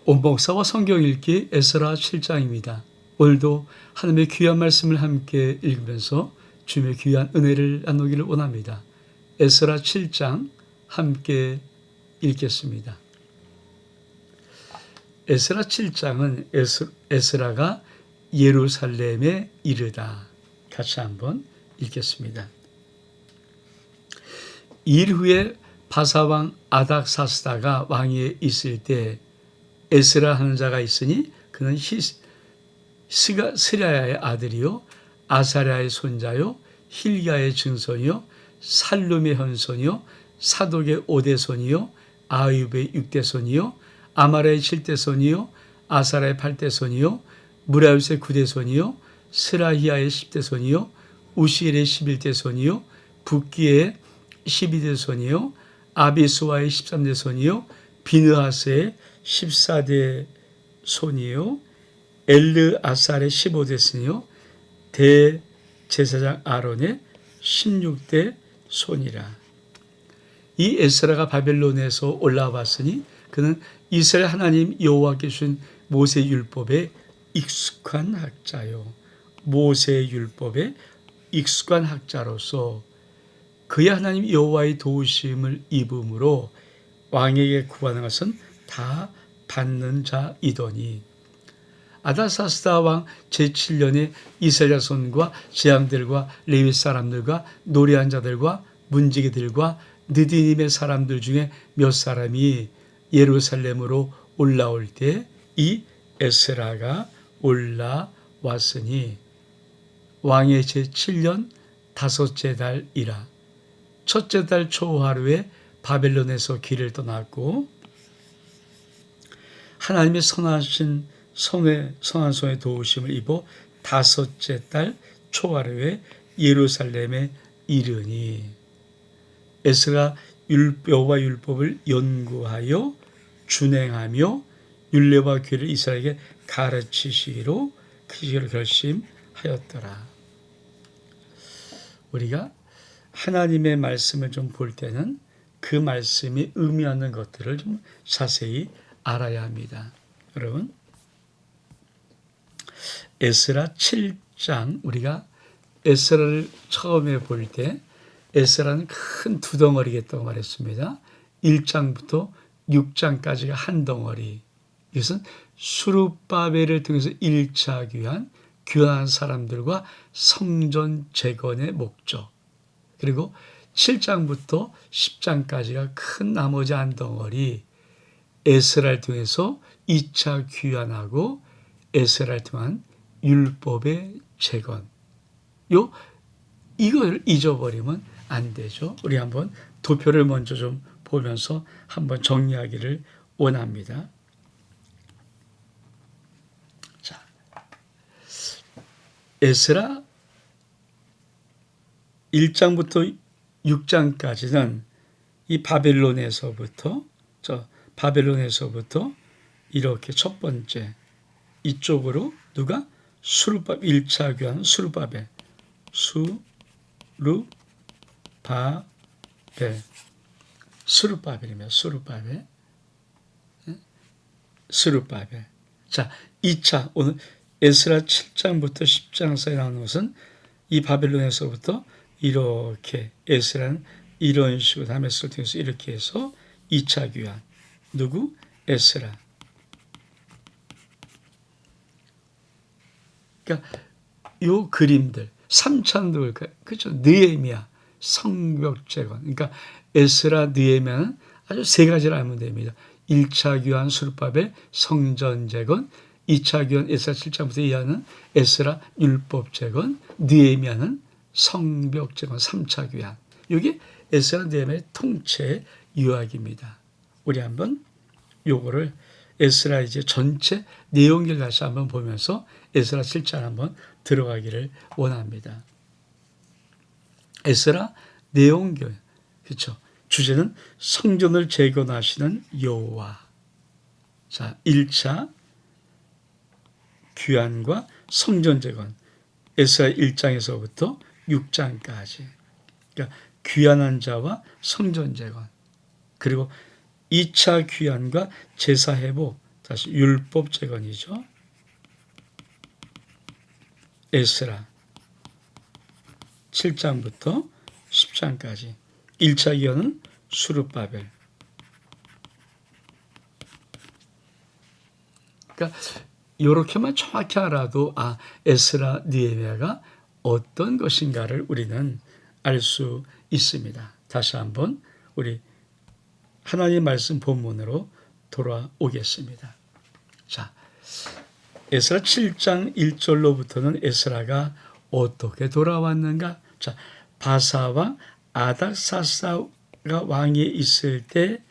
온목사와 성경 읽기 에스라 7장입니다. 오늘도 하나님의 귀한 말씀을 함께 읽으면서 주님의 귀한 은혜를 나누기를 원합니다. 에스라 7장 함께 읽겠습니다. 에스라 7장은 에스라가 예루살렘에 이르다. 같이 한번 읽겠습니다. 일 후에 바사왕 아닥사스다가 왕위에 있을 때 에스라 하는 자가 있으니 그는 스라야의 아들이요 아사랴의 손자요 힐기야의 증손이요 살룸의 현손이요 사독의 5대손이요 아윕의 6대손이요 아마라의 7대손이요 아사라의 8대손이요 무라윗의 9대손이요 스라히야의 10대손이요 우시엘의 11대손이요 붓기의 12대손이요 아비스와의 13대손이요 비느하스의 14대손이요 엘르아살의 15대손이요 대제사장 아론의 16대손이라. 이 에스라가 바벨론에서 올라왔으니 그는 이스라엘 하나님 여호와께 주신 모세율법에 익숙한 학자요. 모세율법에 익숙한 학자로서 그의 하나님 여호와의 도우심을 입음으로 왕에게 구하는 것은 다 받는 자이더니 아닥사스다 왕 제7년에 이스라엘 자손과 재앙들과 레위 사람들과 노래한 자들과 문지기들과 느디님의 사람들 중에 몇 사람이 예루살렘으로 올라올 때 이 에스라가 올라왔으니 왕의 제7년 다섯째 달이라. 첫째 달 초하루에 바벨론에서 길을 떠났고 하나님의 선한 손의 도우심을 입어 다섯째 달 초하루에 예루살렘에 이르니 에스라 여호와 율법을 연구하여 준행하며 율례와 규례를 이스라엘에게 가르치시기로 결심하였더라. 우리가 하나님의 말씀을 좀 볼 때는 그 말씀이 의미하는 것들을 좀 자세히 알아야 합니다. 여러분, 에스라 7장 우리가 에스라를 처음에 볼 때 에스라는 큰 두 덩어리겠다고 말했습니다. 1장부터 6장까지가 한 덩어리. 이것은 수룹바벨을 통해서 1차 귀환한 사람들과 성전 재건의 목적. 그리고 7장부터 10장까지가 큰 나머지 한 덩어리. 에스라를 통해서 2차 귀환하고 에스라를 통한 율법의 재건. 이걸 잊어버리면 안 되죠. 우리 한번 도표를 먼저 좀 보면서 한번 정리하기를 원합니다. 자, 에스라 1장부터 6장까지는 이 바벨론에서부터 이렇게 첫 번째 이쪽으로 누가 수룹바벨 1차 귀환 수룹바벨 수룹바벨입니다. 수룹바벨. 자, 2차 오늘 에스라 7장부터 10장 사이에 나오는 것은 이 바벨론에서부터 이렇게 에스라는 이런 식으로 다메섹을 통해서 이렇게 해서 2차 귀환. 누구? 에스라. 그러니까 요 그림들 3차도 그렇죠. 느헤미야 성벽 재건. 그러니까 에스라 느헤미야는 아주 세 가지를 알면 됩니다. 1차 귀환 수룹바벨 성전 재건, 2차 귀환 에스라 7장부터 이하는 에스라 율법 재건, 느헤미야는 성벽 재건 3차 귀환. 이게 에스라 느헤미야의 통째 요약입니다. 우리 한번 요거를 에스라 이제 전체 내용을 다시 한번 보면서 에스라 7장 한번 들어가기를 원합니다. 에스라 내용교회. 그렇죠. 주제는 성전을 재건하시는 여호와. 자, 1차 귀환과 성전 재건. 에스라 1장에서부터 6장까지. 그러니까 귀환한 자와 성전 재건. 그리고 2차 귀환과 제사 회복. 다시 율법 재건이죠. 에스라 7장부터 10장까지. 1차 기원은 수르바벨. 그러니까 이렇게만 정확히 알아도 에스라 느헤미야가 어떤 것인가를 우리는 알 수 있습니다. 다시 한번 우리 하나님 말씀 본문으로 돌아오겠습니다. 자, 에스라 7장 1절로부터는 에스라가 어떻게 돌아왔는가? 자, 바사왕 아닥사스가 왕위에 있을 때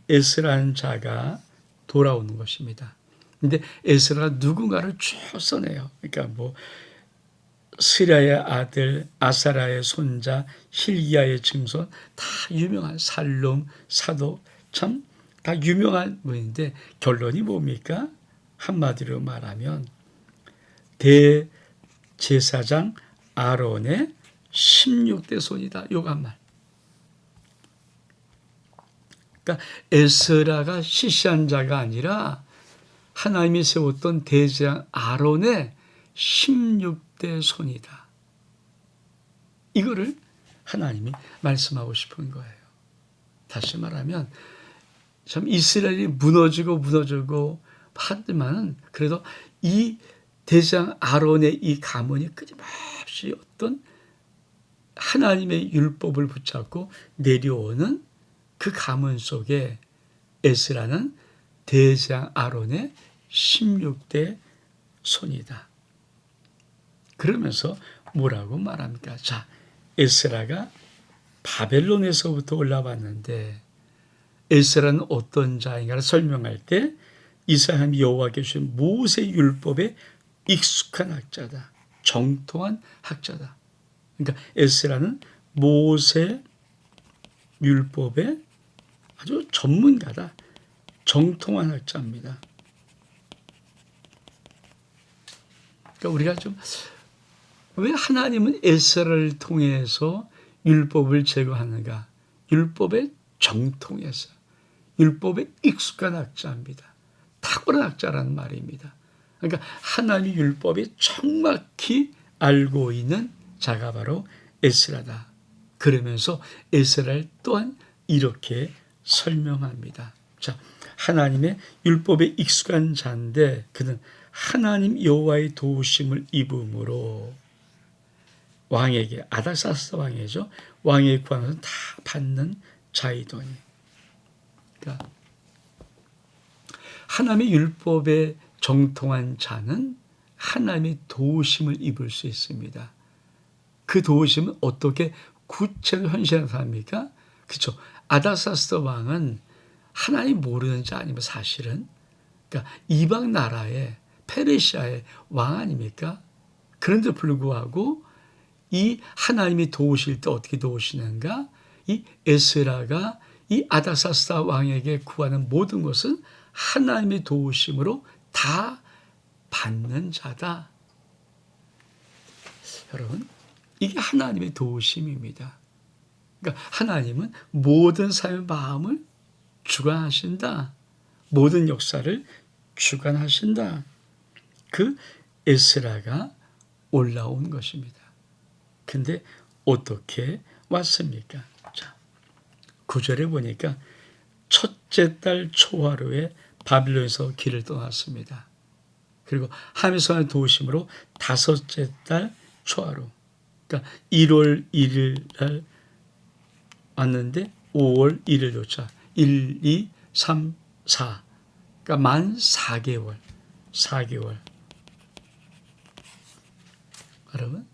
에스라는 자가 돌아오는 것입니다. 근데 에스라가 누군가를 쭉 써내요. 그러니까 스리야의 아들, 아사라의 손자, 힐기야의 증손, 다 유명한 살룸, 사도, 참 다 유명한 분인데 결론이 뭡니까? 한마디로 말하면 대제사장 아론의 16대 손이다. 요간 말. 그러니까 에스라가 시시한 자가 아니라 하나님이 세웠던 대제사장 아론의 16대 손이다. 이거를 하나님이 말씀하고 싶은 거예요. 다시 말하면 참 이스라엘이 무너지고 하지만 그래도 이 대제사장 아론의 이 가문이 끊임없이 어떤 하나님의 율법을 붙잡고 내려오는 그 가문 속에 에스라는 대제사장 아론의 16대 손이다. 그러면서 뭐라고 말합니까? 자, 에스라가 바벨론에서부터 올라왔는데 에스라는 어떤 자인가를 설명할 때 이스라엘 여호와께 주신 모세 율법에 익숙한 학자다. 정통한 학자다. 그러니까 에스라는 모세 율법의 아주 전문가다. 정통한 학자입니다. 그러니까 우리가 왜 하나님은 에스라를 통해서 율법을 제거하는가? 율법에 정통해서 율법에 익숙한 학자입니다. 탁월한 학자라는 말입니다. 그러니까 하나님의 율법이 정확히 알고 있는 자가 바로 에스라다. 그러면서 에스라를 또한 이렇게 설명합니다. 자, 하나님의 율법에 익숙한 자인데 그는 하나님 여호와의 도우심을 입음으로 왕에게 아닥사스 왕이죠. 왕의 구원을 다 받는 자이더니. 그러니까 하나님의 율법에 정통한 자는 하나님의 도우심을 입을 수 있습니다. 그 도우심은 어떻게 구체로 현실화합니까? 그렇죠. 아닥사스 왕은 하나님 모르는 자 아니면 사실은 그러니까 이방 나라의 페르시아의 왕 아닙니까? 그런데 불구하고 이 하나님이 도우실 때 어떻게 도우시는가? 이 에스라가 이 아닥사스 왕에게 구하는 모든 것은 하나님의 도우심으로 다 받는 자다. 여러분, 이게 하나님의 도우심입니다. 그러니까 하나님은 모든 사람의 마음을 주관하신다. 모든 역사를 주관하신다. 그 에스라가 올라온 것입니다. 근데 어떻게 왔습니까? 자, 9절에 보니까 첫째 달 초하루에 바빌론에서 길을 떠났습니다. 그리고 하멜손의 도우심으로 다섯째 달 초하루, 그러니까 1월 1일 날 왔는데 5월 1일조차 1, 2, 3, 4, 그러니까 만 4개월. 여러분,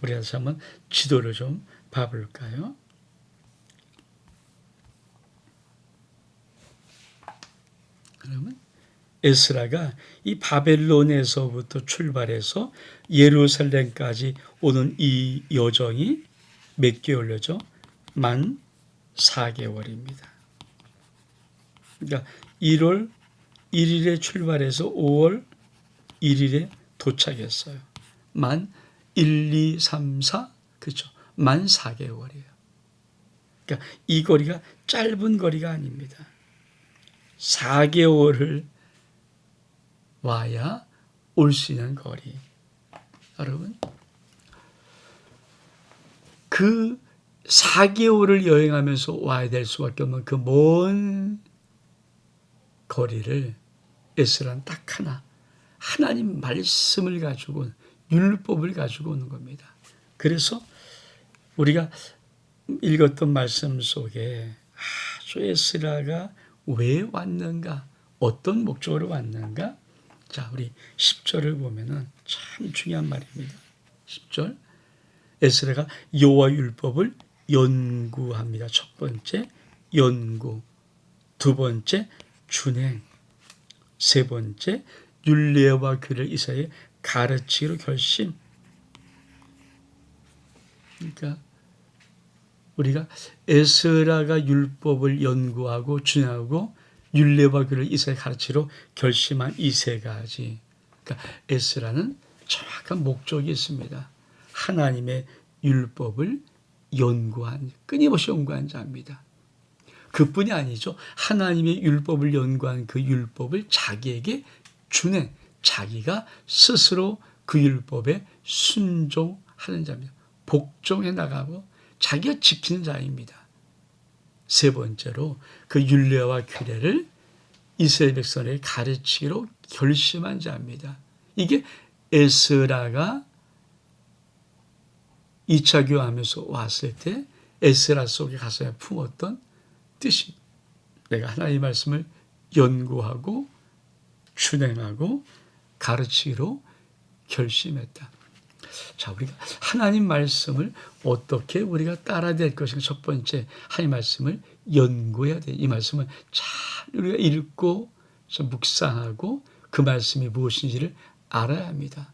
우리 다시 한번 지도를 좀 봐볼까요? 그러면 에스라가 이 바벨론에서부터 출발해서 예루살렘까지 오는 이 여정이 몇 개월이죠? 만 4개월입니다. 그러니까 1월 1일에 출발해서 5월 1일에 도착했어요. 만 1, 2, 3, 4, 그렇죠. 만 4개월이에요. 그러니까 이 거리가 짧은 거리가 아닙니다. 4개월을 와야 올 수 있는 거리. 여러분, 그 4개월을 여행하면서 와야 될 수밖에 없는 그 먼 거리를 에스라는 딱 하나, 하나님 말씀을 가지고, 율법을 가지고 오는 겁니다. 그래서 우리가 읽었던 말씀 속에 아주 에스라가 왜 왔는가, 어떤 목적으로 왔는가. 자, 우리 10절을 보면은 참 중요한 말입니다. 10절, 에스라가 여호와 율법을 연구합니다. 첫 번째 연구, 두 번째 준행, 세 번째 율례와 규례를 이스라엘에 가르치기로 결심. 그러니까 우리가 에스라가 율법을 연구하고 준행하고 율례와 규례를 이스라엘에 가르치기로 결심한 이 세 가지. 그러니까 에스라는 정확한 목적이 있습니다. 하나님의 율법을 연구한, 끊임없이 연구한 자입니다. 그뿐이 아니죠. 하나님의 율법을 연구한 그 율법을 자기에게 준행, 자기가 스스로 그 율법에 순종하는 자입니다. 복종해 나가고 자기가 지키는 자입니다. 세 번째로 그 율례와 규례를 이스라엘 백성에게 가르치기로 결심한 자입니다. 이게 에스라가 2차 교화하면서 왔을 때 에스라 속에 가슴에 품었던 뜻이, 내가 하나님의 말씀을 연구하고 준행하고 가르치기로 결심했다. 자, 우리가 하나님 말씀을 어떻게 우리가 따라야 될 것인가. 첫 번째, 하나님 말씀을 연구해야 돼. 이 말씀을 잘 우리가 읽고 묵상하고 그 말씀이 무엇인지를 알아야 합니다.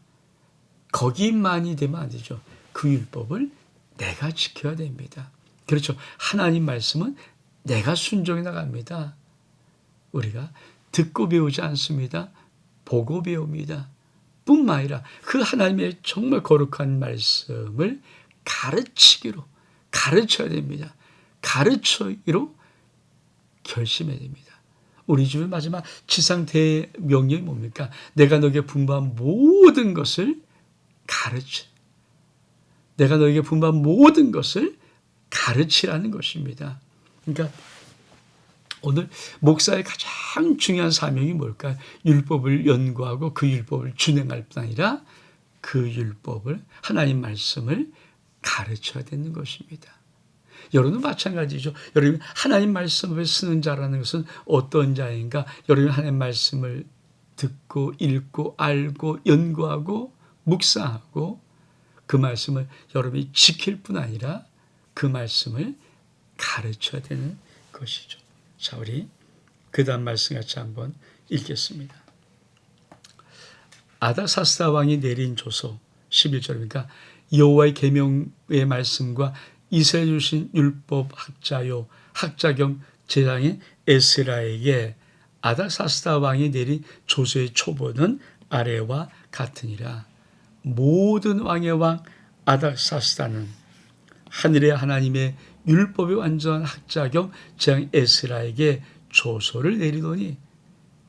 거기만이 되면 안 되죠. 그 율법을 내가 지켜야 됩니다. 그렇죠. 하나님 말씀은 내가 순종해 나갑니다. 우리가 듣고 배우지 않습니다. 보고 배웁니다. 뿐만 아니라 그 하나님의 정말 거룩한 말씀을 가르치기로, 가르쳐야 됩니다. 가르치기로 결심해야 됩니다. 우리 집의 마지막 지상 대명령이 뭡니까? 내가 너에게 분부한 모든 것을 가르치. 내가 너에게 분부한 모든 것을 가르치라는 것입니다. 그러니까 오늘 목사의 가장 중요한 사명이 뭘까요? 율법을 연구하고 그 율법을 준행할 뿐 아니라 그 율법을, 하나님 말씀을 가르쳐야 되는 것입니다. 여러분도 마찬가지죠. 여러분, 하나님 말씀을 쓰는 자라는 것은 어떤 자인가? 여러분, 하나님 말씀을 듣고 읽고 알고 연구하고 묵상하고 그 말씀을 여러분이 지킬 뿐 아니라 그 말씀을 가르쳐야 되는 것이죠. 자, 우리 그 다음 말씀 같이 한번 읽겠습니다. 아닥사스다 왕이 내린 조서 11절입니까? 여호와의 계명의 말씀과 이스라엘 주신 율법 학자요 학자 겸 제장인 에스라에게 아닥사스다 왕이 내린 조서의 초본은 아래와 같으니라. 모든 왕의 왕 아닥사스다는 하늘의 하나님의 율법의 완전한 학자 겸 제장 에스라에게 조서를 내리더니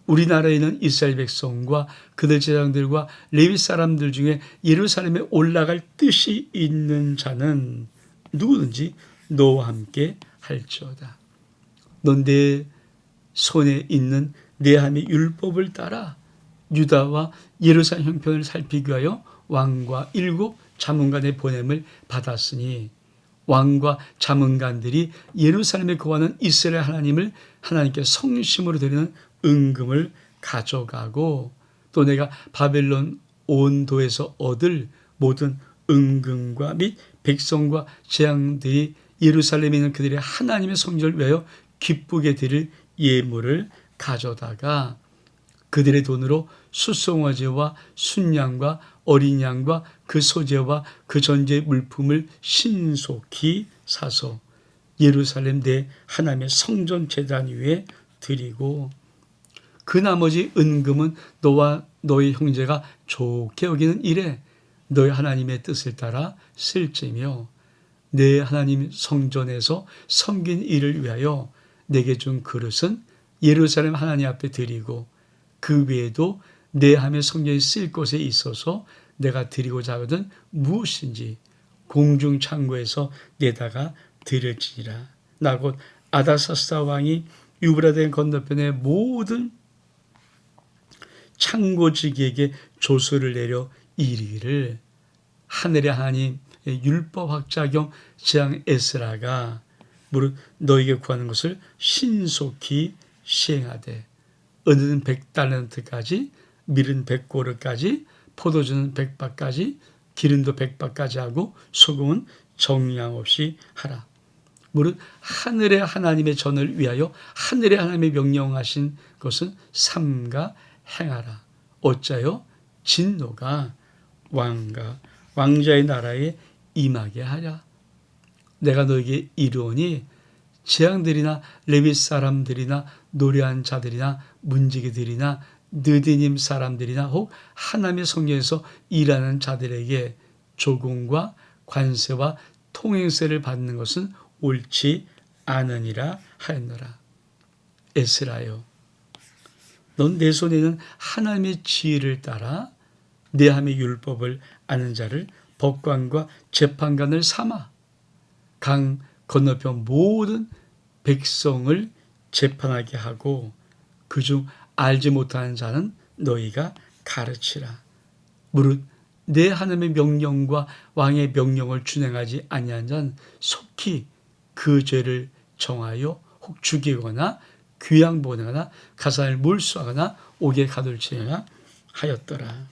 우리나라에 있는 이스라엘 백성과 그들 제장들과 레위 사람들 중에 예루살렘에 올라갈 뜻이 있는 자는 누구든지 너와 함께 할지어다. 넌 내 손에 있는 내 함의 율법을 따라 유다와 예루살렘 형편을 살피기 위하여 왕과 7 자문관의 보냄을 받았으니 왕과 자문관들이 예루살렘에 거하는 이스라엘 하나님을 하나님께 성심으로 드리는 은금을 가져가고 또 내가 바벨론 온도에서 얻을 모든 은금과 및 백성과 제왕들이 예루살렘에 있는 그들의 하나님의 성전을 위하여 기쁘게 드릴 예물을 가져다가 그들의 돈으로 수송아지와 순양과 어린 양과 그 소재와 그 전제 물품을 신속히 사서 예루살렘 내 하나님의 성전 제단 위에 드리고 그 나머지 은금은 너와 너의 형제가 좋게 여기는 일에 너희 하나님의 뜻을 따라 쓸지며 내 하나님 성전에서 섬긴 일을 위하여 내게 준 그릇은 예루살렘 하나님 앞에 드리고 그 외에도 내 함의 성전이 쓸 곳에 있어서 내가 드리고자 하거든 무엇인지 공중 창고에서 내다가 드려지니라. 나 곧 아닥사스다 왕이 유브라데 건너편의 모든 창고지기에게 조서를 내려 이르기를 하늘의 하나님 율법 학자경 제왕 에스라가 무릇 너에게 구하는 것을 신속히 시행하되 은은 100달란트까지 밀은 100고르까지 포도주는 100바까지 기름도 100바까지 하고 소금은 정량 없이 하라. 무릇 하늘의 하나님의 전을 위하여 하늘의 하나님의 명령하신 것은 삼가 행하라. 어짜요? 진노가 왕자의 나라에 임하게 하랴. 내가 너에게 이르오니 재앙들이나 레위 사람들이나 노래한 자들이나 문지기들이나 느디님 사람들이나 혹 하나님의 성전에서 일하는 자들에게 조공과 관세와 통행세를 받는 것은 옳지 않으니라 하였노라. 에스라여, 넌 내 손에 있는 하나님의 지혜를 따라 내 함의 율법을 아는 자를 법관과 재판관을 삼아 강 건너편 모든 백성을 재판하게 하고 그중 알지 못하는 자는 너희가 가르치라. 무릇 내 하나님의 명령과 왕의 명령을 준행하지 아니한 자는 속히 그 죄를 정하여 혹 죽이거나 귀양 보내거나 가산을 몰수하거나 옥에 가둘지니라 하였더라.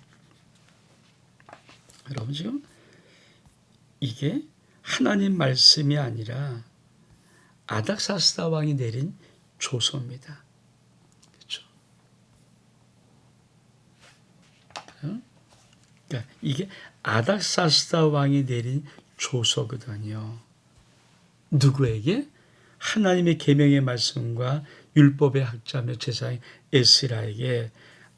여러분 지금 이게 하나님 말씀이 아니라 아닥사스다 왕이 내린 조서입니다. 그렇죠? 그러니까 이게 아닥사스다 왕이 내린 조서거든요. 누구에게? 하나님의 계명의 말씀과 율법의 학자며 제사장 에스라에게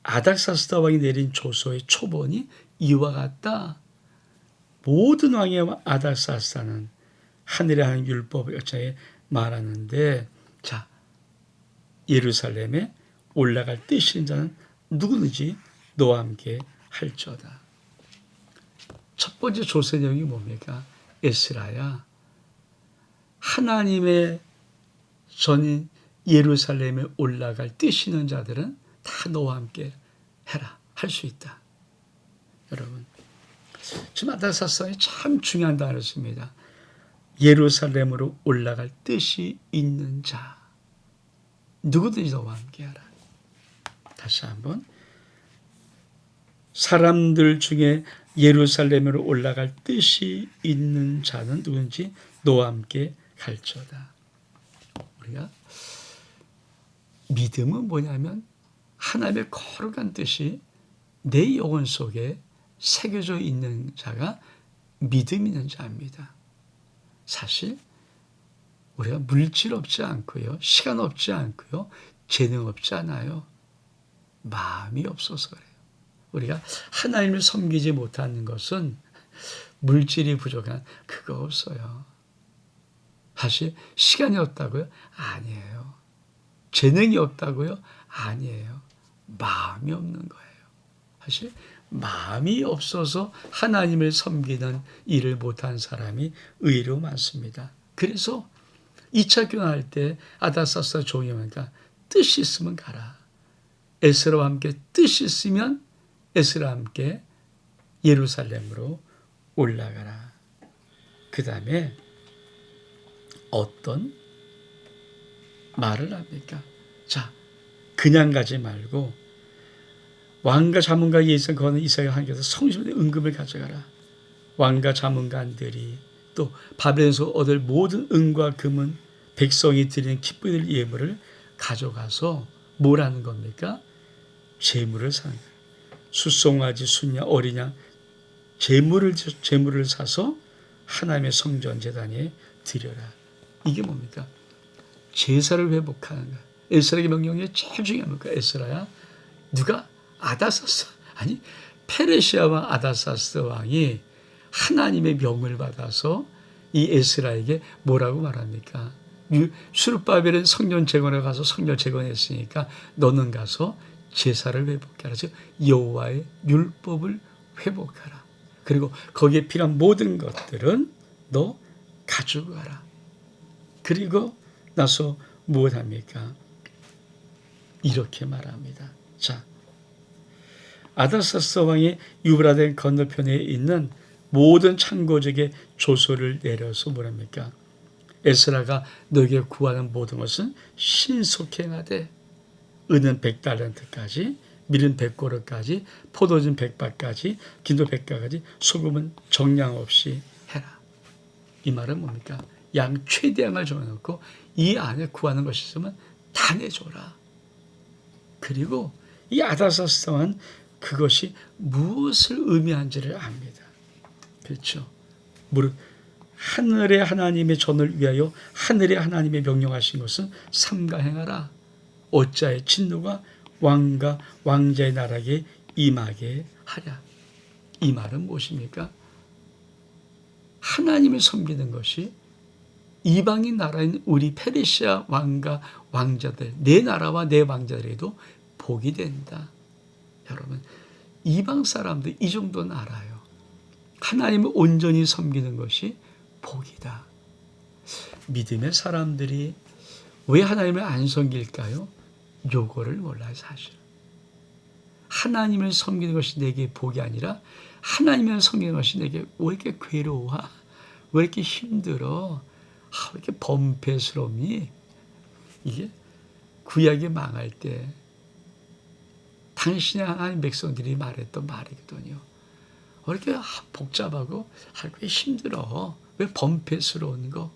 아닥사스다 왕이 내린 조서의 초본이 이와 같다. 모든 왕의 아닥사스다는 하늘의 하나님 율법의 학자에 말하는데, 자, 예루살렘에 올라갈 뜻인 자는 누구든지 너와 함께 할지어다. 첫 번째 조서 내용이 뭡니까? 에스라야, 하나님의 전인 예루살렘에 올라갈 뜻 있는 자들은 다 너와 함께 해라. 할 수 있다. 여러분, 지금 아닥사스다는 참 중요한 단어였습니다. 예루살렘으로 올라갈 뜻이 있는 자, 누구든지 너와 함께 하라. 다시 한번, 사람들 중에 예루살렘으로 올라갈 뜻이 있는 자는 누군지 너와 함께 갈지어다. 우리가 믿음은 뭐냐면 하나님의 거룩한 뜻이 내 영혼 속에 새겨져 있는 자가 믿음 있는 자입니다. 사실 우리가 물질 없지 않고요, 시간 없지 않고요, 재능 없지 않아요. 마음이 없어서 그래요. 우리가 하나님을 섬기지 못하는 것은 물질이 부족한 그거 없어요. 사실 시간이 없다고요? 아니에요. 재능이 없다고요? 아니에요. 마음이 없는 거예요. 사실 마음이 없어서 하나님을 섬기는 일을 못한 사람이 의외로 많습니다. 그래서 2차 교환할 때 아닥사스다 종이 오니까 뜻이 있으면 가라. 에스라와 함께 뜻이 있으면 에스라와 함께 예루살렘으로 올라가라. 그 다음에 어떤 말을 합니까? 자, 그냥 가지 말고 왕과 자문과 예선 거는 이스라엘 하나님께서 성심의 은금을 가져가라. 왕과 자문관들이 또 바벨론에서 얻을 모든 은과 금은 백성이 드리는 기쁘게 될 예물을 가져가서 뭘 하는 겁니까? 제물을 사는 거예요. 숫송아지, 순양, 어린 양 제물을 사서 하나님의 성전 제단에 드려라. 이게 뭡니까? 제사를 회복하는 거야. 에스라의 명령이 제일 중요한 겁니까? 에스라야, 누가 아닥사스, 아니 페르시아와 아닥사스 왕이 하나님의 명을 받아서 이 에스라에게 뭐라고 말합니까? 수르바벨은 성전 재건에 가서 성전 재건했으니까 너는 가서 제사를 회복하라. 즉 여호와의 율법을 회복하라. 그리고 거기에 필요한 모든 것들은 너 가지고 가라. 그리고 나서 무엇합니까? 이렇게 말합니다. 자, 아닥사스다 왕이 유브라데 건너편에 있는 모든 창고적의 조서를 내려서 뭐랍니까? 에스라가 너에게 구하는 모든 것은 신속히 행하되 은은 100달란트까지, 밀은 100고르까지, 포도즙 100바까지, 기도 100가까지, 소금은 정량 없이 해라. 이 말은 뭡니까? 양 최대양을 정해놓고 이 안에 구하는 것이 있으면 다 내줘라. 그리고 이 아닥사스다 왕은 그것이 무엇을 의미한지를 압니다. 그렇죠? 무릇 하늘의 하나님의 전을 위하여 하늘의 하나님의 명령하신 것은 삼가 행하라. 어짜의 진노가 왕과 왕자의 나라에 임하게 하랴. 이 말은 무엇입니까? 하나님을 섬기는 것이 이방인 나라인 우리 페르시아 왕과 왕자들, 내 나라와 내 왕자들에도 복이 된다. 여러분, 이방 사람들 이 정도는 알아요. 하나님을 온전히 섬기는 것이 복이다. 믿음의 사람들이 왜 하나님을 안 섬길까요? 요거를 몰라요, 사실. 하나님을 섬기는 것이 내게 복이 아니라 하나님을 섬기는 것이 내게 왜 이렇게 괴로워? 왜 이렇게 힘들어? 왜 이렇게 범패스럽니? 이게 구약이 망할 때 당신의 하나님 백성들이 말했던 말이거든요. 왜 이렇게 복잡하고 왜 힘들어? 왜 범패스러운 거?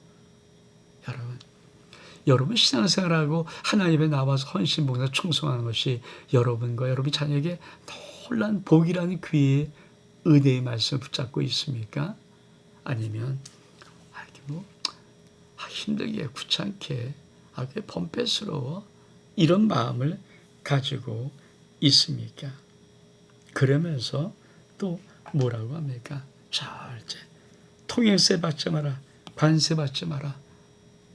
여러분 신앙생활하고 하나님에 나와서 헌신, 봉사, 충성하는 것이 여러분과 여러분 자녀에게 놀라운 복이라는 귀의 은혜의 말씀을 붙잡고 있습니까? 아니면 힘들게 귀찮게 왜 범패스러워? 이런 마음을 가지고 있습니까? 그러면서 또 뭐라고 합니까? 절제 통행세 받지 마라, 관세 받지 마라.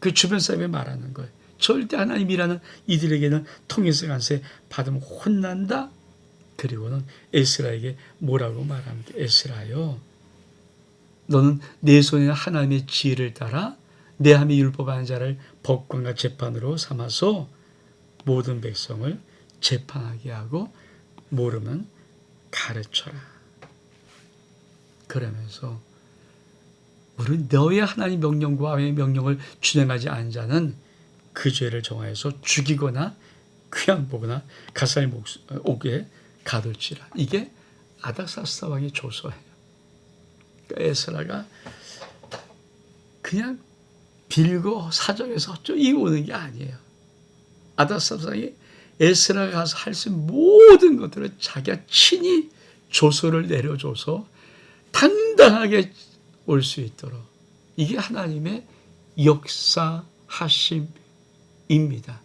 그 주변 사람이 말하는 거예요. 절대 하나님이라는 이들에게는 통행세, 관세 받으면 혼난다. 그리고는 에스라에게 뭐라고 말합니까? 에스라요, 너는 내 손에 하나님의 지혜를 따라 내 함의 율법하는 자를 법관과 재판으로 삼아서 모든 백성을 재판하게 하고 모르면 가르쳐라. 그러면서 우리 너의 하나님 명령과 왕의 명령을 준행하지 않은 자는 그 죄를 정하여서 죽이거나 귀양 보거나 가살 옥에 가둘지라. 이게 아닥사스다 왕의 조서예요. 그러니까 에스라가 그냥 빌고 사정해서 이 오는 게 아니에요. 아닥사스다 왕이 에스라가 가서 할 수 있는 모든 것들을 자기가 친히 조서를 내려줘서 당당하게 올 수 있도록, 이게 하나님의 역사하심입니다.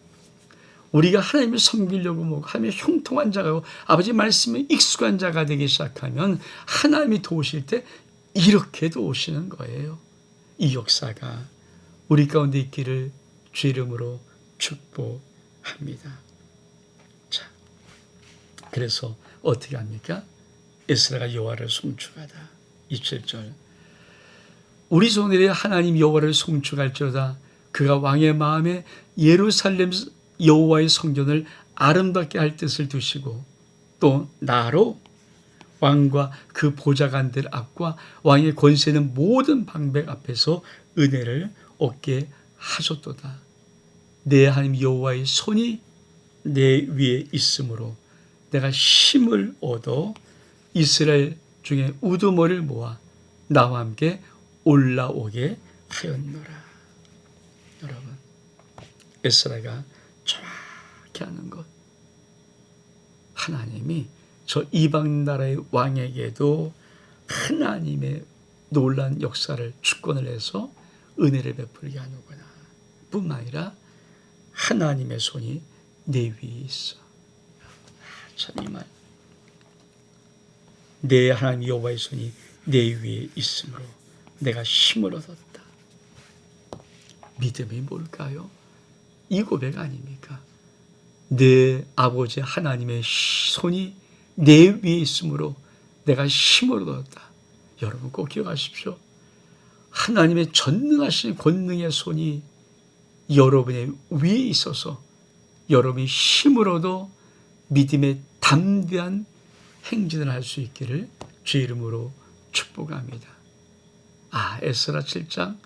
우리가 하나님을 섬기려고 하나님의 형통한 자가, 아버지 말씀에 익숙한 자가 되기 시작하면 하나님이 도우실 때 이렇게 도우시는 거예요. 이 역사가 우리 가운데 있기를 주 이름으로 축복합니다. 자, 그래서 어떻게 합니까? 에스라가 여호와를 송축하다. 27절, 우리 손에 하나님 여호와를 송축할지어다. 그가 왕의 마음에 예루살렘 여호와의 성전을 아름답게 할 뜻을 두시고 또 나로 왕과 그 보좌관들 앞과 왕의 권세 있는 모든 방백 앞에서 은혜를 얻게 하셨도다. 내 하나님 여호와의 손이 내 위에 있으므로 내가 힘을 얻어 이스라엘 중에 우두머리를 모아 나와 함께 올라오게 하였노라. 여러분, 에스라가 정확히 하는 것, 하나님이 저 이방 나라의 왕에게도 하나님의 놀라운 역사를 주권을 해서 은혜를 베풀게 하는구나. 뿐만 아니라 하나님의 손이 내 위에 있어. 참 이 말, 내 하나님 여호와의 손이 내 위에 있으므로 내가 힘을 얻었다. 믿음이 뭘까요? 이 고백 아닙니까? 내 아버지 하나님의 손이 내 위에 있으므로 내가 힘을 얻었다. 여러분 꼭 기억하십시오. 하나님의 전능하신 권능의 손이 여러분의 위에 있어서 여러분이 힘으로도 믿음의 담대한 행진을 할 수 있기를 주의 이름으로 축복합니다. 에스라 7장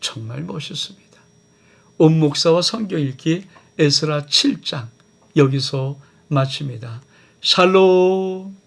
정말 멋있습니다. 온 목사와 성경 읽기 에스라 7장 여기서 마칩니다. 샬롬.